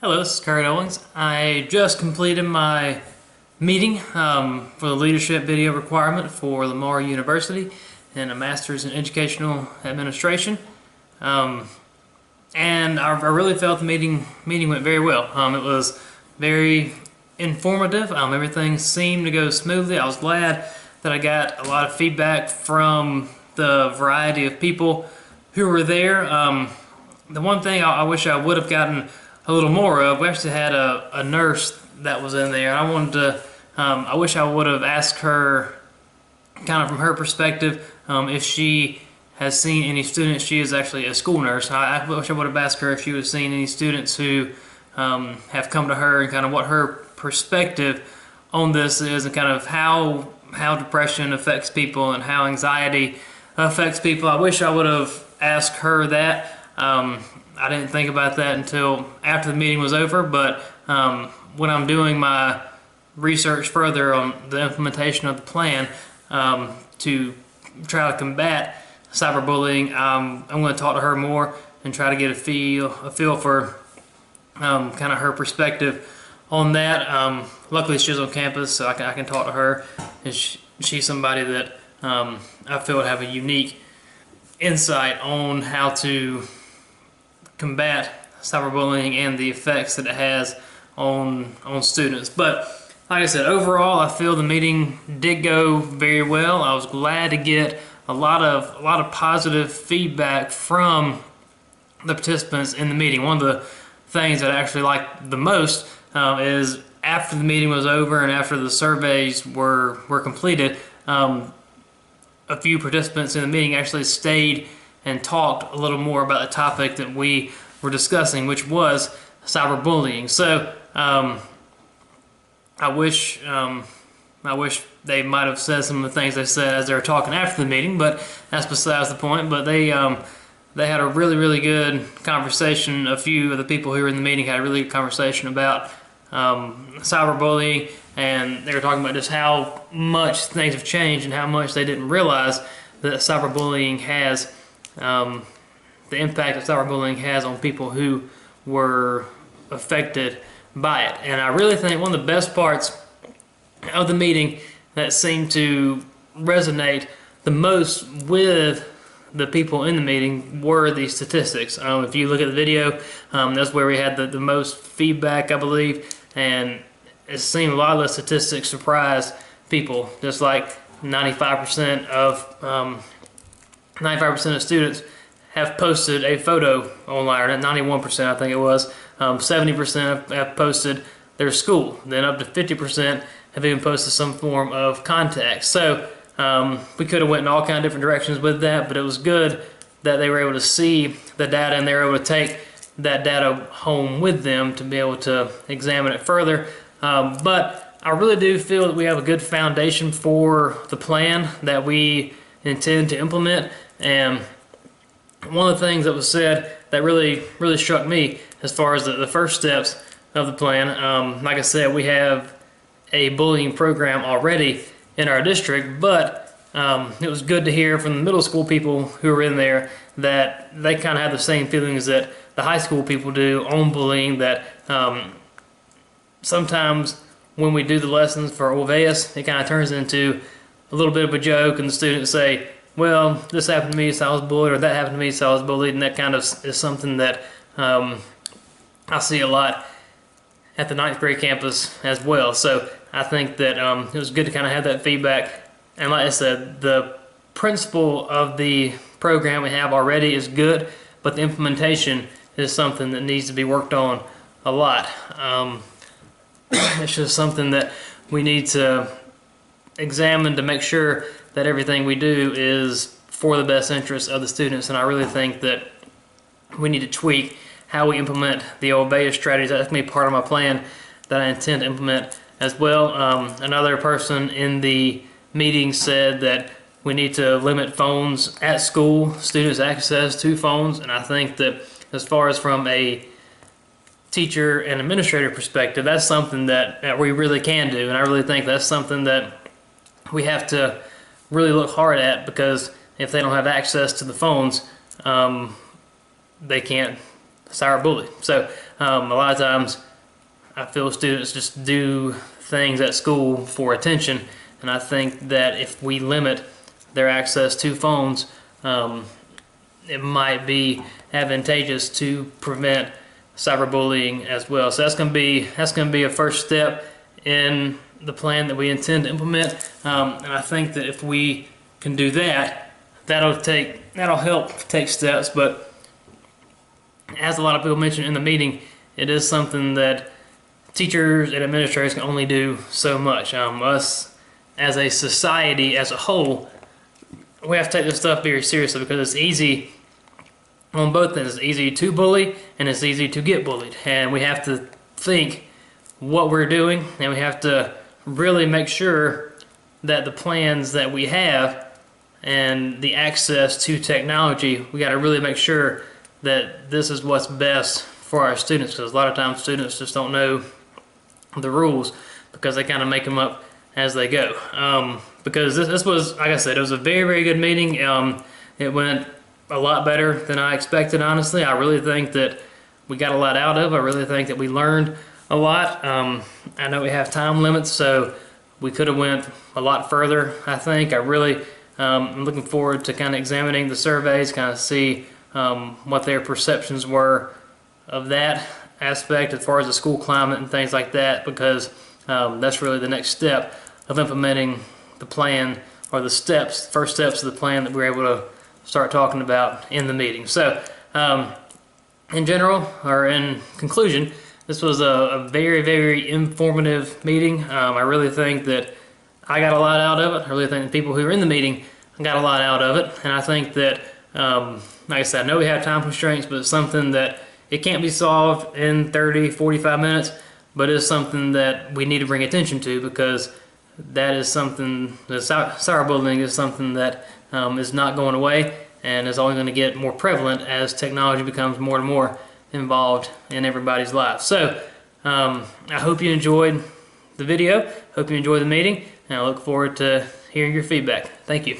Hello, this is Owings. I just completed my meeting for the leadership video requirement for Lamar University and a master's in educational administration. And I really felt the meeting went very well. It was very informative. Everything seemed to go smoothly. I was glad that I got a lot of feedback from the variety of people who were there. The one thing I wish I would have gotten a little more of, we actually had a nurse that was in there. I wanted to, I wish I would have asked her, kind of from her perspective, if she has seen any students. She is actually a school nurse. I wish I would have asked her if she was seen any students who have come to her and kind of what her perspective on this is, and kind of how depression affects people and how anxiety affects people. I wish I would have asked her that. I didn't think about that until after the meeting was over, but when I'm doing my research further on the implementation of the plan to try to combat cyberbullying, I'm going to talk to her more and try to get a feel for kind of her perspective on that. Luckily, she's on campus, so I can talk to her, and she's somebody that I feel would have a unique insight on how to combat cyberbullying and the effects that it has on students. But like I said, overall, I feel the meeting did go very well. I was glad to get a lot of positive feedback from the participants in the meeting. One of the things that I actually liked the most is after the meeting was over and after the surveys were completed, a few participants in the meeting actually stayed and talked a little more about the topic that we were discussing, which was cyberbullying. So I wish they might have said some of the things they said as they were talking after the meeting, but that's besides the point. But they had a really good conversation. A few of the people who were in the meeting had a really good conversation about cyberbullying, and they were talking about just how much things have changed and how much they didn't realize that cyberbullying has the impact that cyberbullying has on people who were affected by it. And I really think one of the best parts of the meeting that seemed to resonate the most with the people in the meeting were the statistics. If you look at the video, that's where we had the most feedback, I believe, and it seemed a lot of the statistics surprised people. Just like 95% of students have posted a photo online, or 91% I think it was. 70% have posted their school. Then up to 50% have even posted some form of contact. So we could have went in all kinds of different directions with that, but it was good that they were able to see the data and they were able to take that data home with them to be able to examine it further. But I really do feel that we have a good foundation for the plan that we intend to implement. And one of the things that was said that really struck me as far as the first steps of the plan, like I said, we have a bullying program already in our district, but it was good to hear from the middle school people who were in there that they kind of have the same feelings that the high school people do on bullying, that sometimes when we do the lessons for Owings, it kind of turns into a little bit of a joke, and the students say, well, this happened to me, so I was bullied, or that happened to me, so I was bullied, and that kind of is something that I see a lot at the 9th grade campus as well. So I think that it was good to kind of have that feedback. And like I said, the principle of the program we have already is good, but the implementation is something that needs to be worked on a lot. It's just something that we need to examine to make sure that everything we do is for the best interest of the students. And I really think that we need to tweak how we implement the Owings strategies. That's going to be part of my plan that I intend to implement as well. Another person in the meeting said that we need to limit phones at school, students' access to phones, and I think that as far as from a teacher and administrator perspective, that's something that we really can do, and I really think that's something that we have to really look hard at, because if they don't have access to the phones, they can't cyberbully. So a lot of times I feel students just do things at school for attention, and I think that if we limit their access to phones, it might be advantageous to prevent cyberbullying as well. So that's going to be a first step in the plan that we intend to implement, and I think that if we can do that, that'll help take steps. But as a lot of people mentioned in the meeting, it is something that teachers and administrators can only do so much. Us as a society as a whole, we have to take this stuff very seriously, because it's easy on both ends. It's easy to bully and it's easy to get bullied, and we have to think what we're doing, and we have to really make sure that the plans that we have and the access to technology, we got to really make sure that this is what's best for our students, because a lot of times students just don't know the rules because they kind of make them up as they go. Because this was, like I said, it was a very, very good meeting. It went a lot better than I expected, honestly. I really think that we got a lot out of it. I really think that we learned a lot. I know we have time limits, so we could have went a lot further, I think. I really am looking forward to kind of examining the surveys, kind of see what their perceptions were of that aspect as far as the school climate and things like that, because that's really the next step of implementing the plan, or the first steps of the plan that we're able to start talking about in the meeting. So in general, or in conclusion, this was a very, very informative meeting. I really think that I got a lot out of it. I really think the people who were in the meeting got a lot out of it. And I think that, like I said, I know we have time constraints, but it's something that it can't be solved in 30, 45 minutes, but it's something that we need to bring attention to, because that is something, the cyberbullying is something that is not going away, and is only going to get more prevalent as technology becomes more and more involved in everybody's life. So I hope you enjoyed the video, hope you enjoyed the meeting, and I look forward to hearing your feedback. Thank you.